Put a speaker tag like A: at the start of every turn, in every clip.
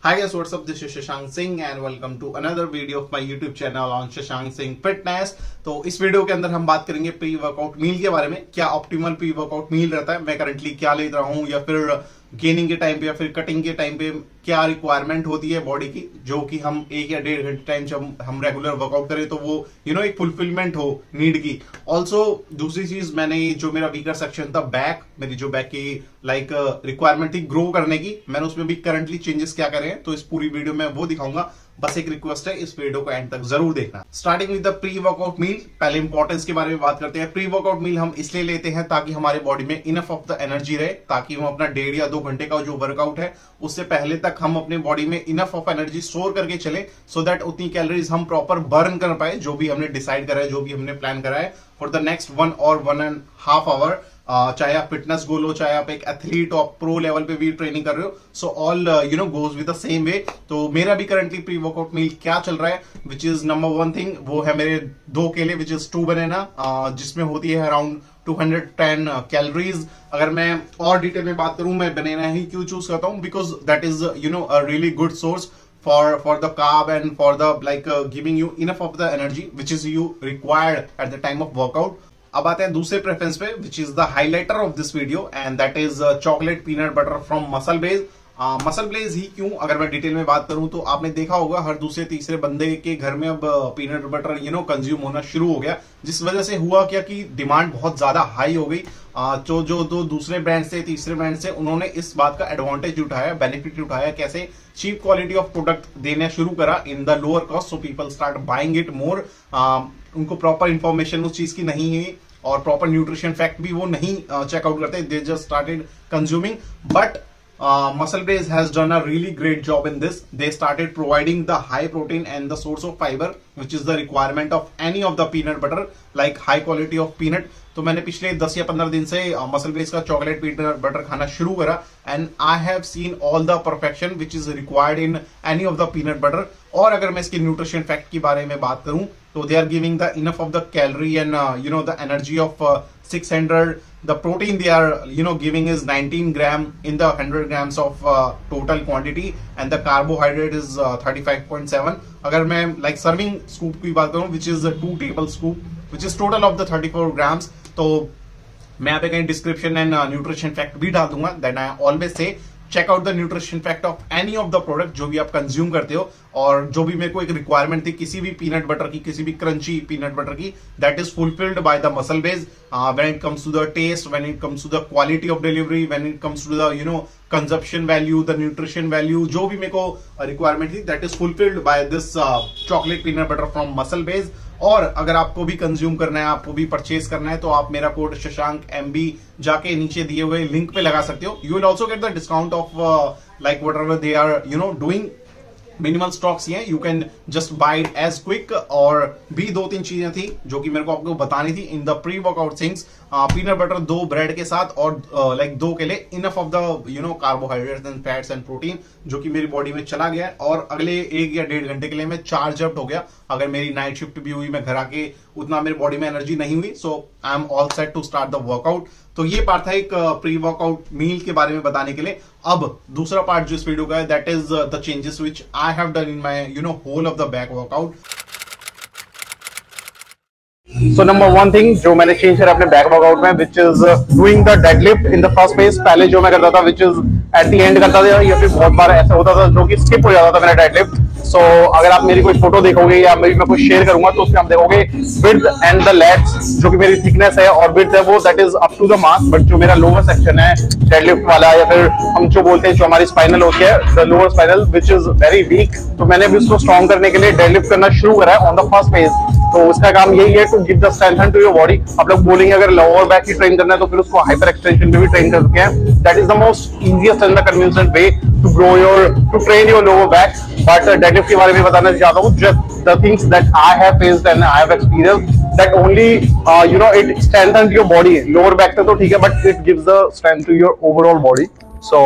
A: Hi guys, what's up? This is Shashank Singh and welcome to another video of my YouTube channel on Shashank Singh fitness. तो इस video के अंदर हम बात करेंगे प्री वर्कआउट मील के बारे में। क्या ऑप्टिमल प्री वर्कआउट मील रहता है, मैं करंटली क्या ले रहा हूँ, या फिर गेनिंग के टाइम पे या फिर कटिंग के टाइम पे क्या रिक्वायरमेंट होती है बॉडी की, जो कि हम 1 या 1.5 घंटे टाइम जब हम रेगुलर वर्कआउट करें तो वो एक फुलफिलमेंट हो नीड की। ऑल्सो दूसरी चीज, मैंने जो मेरा वीकर सेक्शन था बैक, मेरी जो बैक की रिक्वायरमेंट थी ग्रो करने की, मैंने उसमें भी करंटली चेंजेस क्या करे हैं, तो इस पूरी वीडियो में वो दिखाऊंगा। बस एक रिक्वेस्ट है, इस वीडियो को एंड तक जरूर देखना। Starting with the pre workout meal, पहले इंपॉर्टेंस के बारे में बात करते हैं। प्री वर्कआउट मील हम इसलिए लेते हैं ताकि हमारे बॉडी में इनफ ऑफ द एनर्जी रहे, ताकि हम अपना 1.5 या 2 घंटे का जो वर्कआउट है उससे पहले तक हम अपने बॉडी में इनफ ऑफ एनर्जी स्टोर करके चले, सो दैट उतनी कैलोरीज हम प्रॉपर बर्न कर पाए, जो भी हमने डिसाइड करा है, जो भी हमने प्लान करा है फॉर द नेक्स्ट 1 और 1.5 आवर। चाहे आप फिटनेस गोल हो, चाहे आप एक एथलीट हो, प्रो लेवल पे भी ट्रेनिंग कर रहे हो, so all goes with the same way. तो मेरा भी करंटली प्री वर्कआउट मील क्या चल रहा है, विच इज नंबर 1 थिंग, वो है मेरे 2 केले विच इज 2 बनाना, जिसमें होती है अराउंड 210 कैलोरीज। अगर मैं और डिटेल में बात करूं, मैं बनाना ही क्यों चूज करता हूं, because that is a really good source for the carb and for the giving you enough of the energy which is you required at the time of workout. अब आते हैं दूसरे प्रेफरेंस पे, which is the highlighter of this video, and that is chocolate peanut butter from Muscle Blaze. Muscle Blaze ही क्यों, अगर मैं detail में बात करूं तो आपने देखा होगा हर दूसरे तीसरे बंदे के घर में अब पीनट बटर कंज्यूम होना शुरू हो गया, जिस वजह से हुआ क्या कि डिमांड बहुत ज्यादा हाई हो गई। जो दूसरे ब्रांड से, तीसरे ब्रांड से, उन्होंने इस बात का एडवांटेज उठाया, बेनिफिट उठाया, कैसे चीप क्वालिटी ऑफ प्रोडक्ट देना शुरू करा in the lower cost, so people start buying it more. उनको प्रॉपर इंफॉर्मेशन उस चीज की नहीं है और प्रॉपर न्यूट्रिशन फैक्ट भी वो नहीं चेकआउट करते, they just started consuming. But Muscle Blaze has done a really great job in this. They started providing the high protein and the source of fiber, which is the requirement of any of the peanut butter, like high quality of peanut. तो मैंने पिछले 10 या 15 दिन से muscle Blaze का chocolate peanut butter खाना शुरू करा, and I have seen all the perfection which is required in any of the peanut butter. और अगर मैं इसके न्यूट्रिशन फैक्ट के बारे में बात करूं तो they are giving the enough of the calorie and the energy of 600. The protein they are giving is 19 gram in the 100 grams of total quantity, and the carbohydrate is 35.7. अगर मैं serving scoop की बात करूं, which is 2 tablespoon, which is total of the 34 grams. तो मैं यहाँ पे कहीं डिस्क्रिप्शन एंड न्यूट्रिशन फैक्ट भी डाल दूंगा। Then I always say check out the nutrition fact of any of the product जो भी आप कंज्यूम करते हो, और जो भी मेरे को एक रिक्वायरमेंट थी किसी भी पीनट बटर की, किसी भी क्रंची पीनट बटर की, that is fulfilled by the muscle base. When it comes to the taste, when it comes to the quality of delivery, when it comes to the consumption value, the nutrition value, जो भी मेरे को requirement थी, that is fulfilled by this chocolate peanut butter from muscle base. और अगर आपको भी consume करना है, आपको भी परचेज करना है, तो आप मेरा कोड शशांक MB जाके नीचे दिए हुए लिंक पे लगा सकते हो। You will also get the discount of whatever they are doing. Minimal stocks ही हैं, you can just buy it as quick. और भी 2-3 चीजें थी जो कि मेरे को आपको बतानी थी in the pre workout things. Peanut butter 2 bread के साथ, और 2 के लिए enough of the carbohydrates and fats and protein, जो कि मेरी बॉडी में चला गया है, और अगले 1 या 1.5 घंटे के लिए मैं चार्ज अप हो गया। अगर मेरी नाइट शिफ्ट भी हुई, मैं घर आके उतना मेरी बॉडी में एनर्जी नहीं हुई, so I am all set to start the workout. तो ये पार्ट था एक प्री वर्कआउट मील के बारे में बताने के लिए। अब दूसरा पार्ट जो इस वीडियो का है, that is the changes which I have done in my whole of the back workout. So number 1 thing जो मैंने चेंज करा अपने बैक वर्कआउट में, which is doing the deadlift in the first phase. पहले जो मैं करता था, which is at the end करता था, या फिर बहुत बार ऐसा होता था जो कि स्किप हो जाता था मेरा डेडलिफ्ट। सो अगर आप मेरी कोई फोटो देखोगे या मैं कुछ शेयर करूंगा, तो उसमें आप देखोगे विड्थ एंड द लेग्स, जो कि मेरी थिकनेस है और विड्थ है, वो that is up to the mark. But जो मेरा लोअर सेक्शन है डेडलिफ्ट वाला, या फिर हम जो बोलते हैं जो हमारी स्पाइनल होती है, the lower spinal, which is very weak, तो मैंने भी उसको स्ट्रॉन्ग करने के लिए डेडलिफ्ट करना शुरू करा है ऑन द फर्स्ट फेज। तो उसका काम यही है, to give the strength to your body. आप लोग बोलेंगे अगर लोअर बैक की ट्रेन करना है तो फिर उसको हाइपर एक्सटेंशन पे भी ट्रेन कर सकते हैं। That is the most easiest and the convenient way to train your lower back. But deadlift के बारे में बताना चाहता हूँ, just the things that I have faced and I have experienced, that only it strengthen your body. Lower back तक तो ठीक है, but it gives the strength to your overall body. So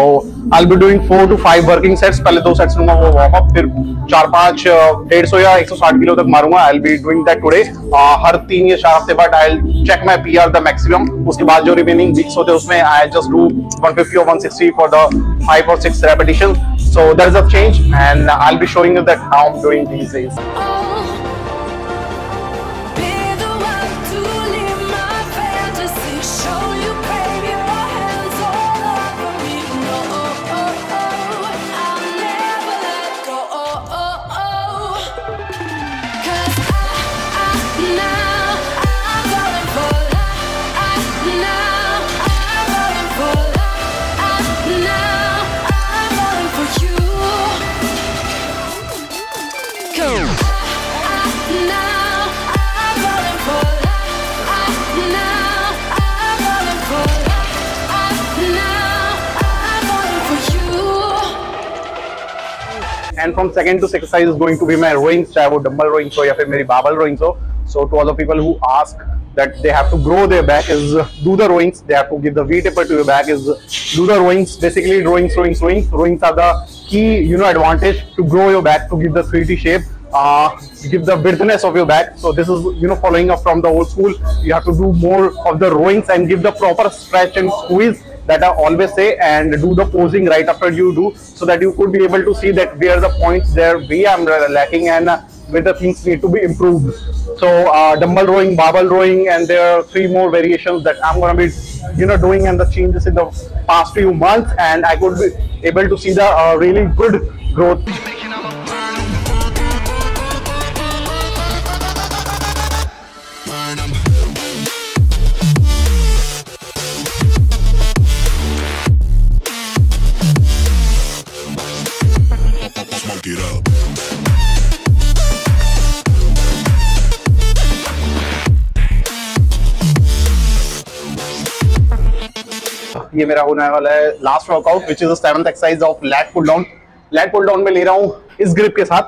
A: I'll be doing 4 to 5 working sets. पहले 2 sets लूंगा वो warm up, फिर 4-5 150 या 160 kilo तक मारूंगा. I'll be doing that today. हर 3 या 4 हफ्ते बाद I'll check my PR the maximum. उसके बाद जो रिमेनिंग वीक्स होते हैं उसमें I just do 150 or 160 for the 5 or 6 repetitions. So there is a change and I'll be showing you that how I'm doing these days. And from second to sixth exercise is going to be my rowings, चाहे वो dumbbell rowings हो या फिर मेरी बाबल rowings हो. So to all the people who ask that they have to grow their back is do the rowings. They have to give the V taper to your back is do the rowings. Basically rowings. Rowings are the key, advantage to grow your back, to give the 3T shape, give the widthness of your back. So this is, following up from the old school. You have to do more of the rowings and give the proper stretch and squeeze that I always say, and do the posing right after you do, so that you could be able to see that where the points there where I'm lacking and where the things need to be improved. So dumbbell rowing, barbell rowing, and there are 3 more variations that I'm going to be doing, and the changes in the past few months, and I could be able to see the really good growth. ये मेरा होने वाला है last workout, which is the 7th exercise of lat pull down. Lat pull down में ले रहा हूँ इस ग्रिप के साथ.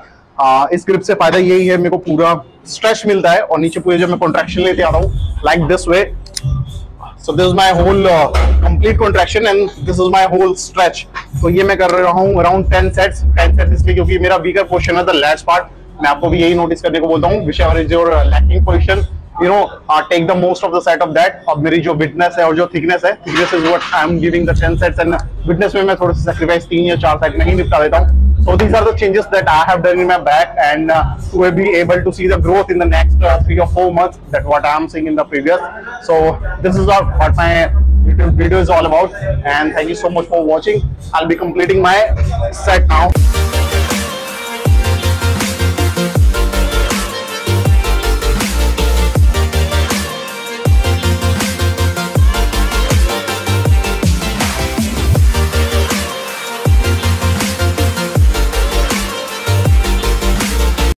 A: इस ग्रिप से फायदा यही है, मेरे को पूरा स्ट्रेच मिलता है और नीचे पूरे जब मैं कॉन्ट्रैक्शन लेते आ रहा हूँ like this way. So this is my whole complete contraction and this is my whole stretch. तो ये मैं कर रहा हूँ अराउंड 10 सेट्स इसलिए क्योंकि मेरा वीकर पोर्शन है द लैट्स पार्ट. मैं आपको भी यही नोटिस करने को बोलता हूँ, whichever is your lacking position, take the most of the set of that. अब मेरी जो widthness है और जो thickness है, thickness is what I am giving the 10 sets, and widthness में मैं थोड़ा सा sacrifice 3 या 4 set में ही निपटा देता हूँ. So these are the changes that I have done in my back, and to be able to see the growth in the next 3 or 4 months, that what I am seeing in the previous. So this is what my YouTube video is all about, and thank you so much for watching. I'll be completing my set now.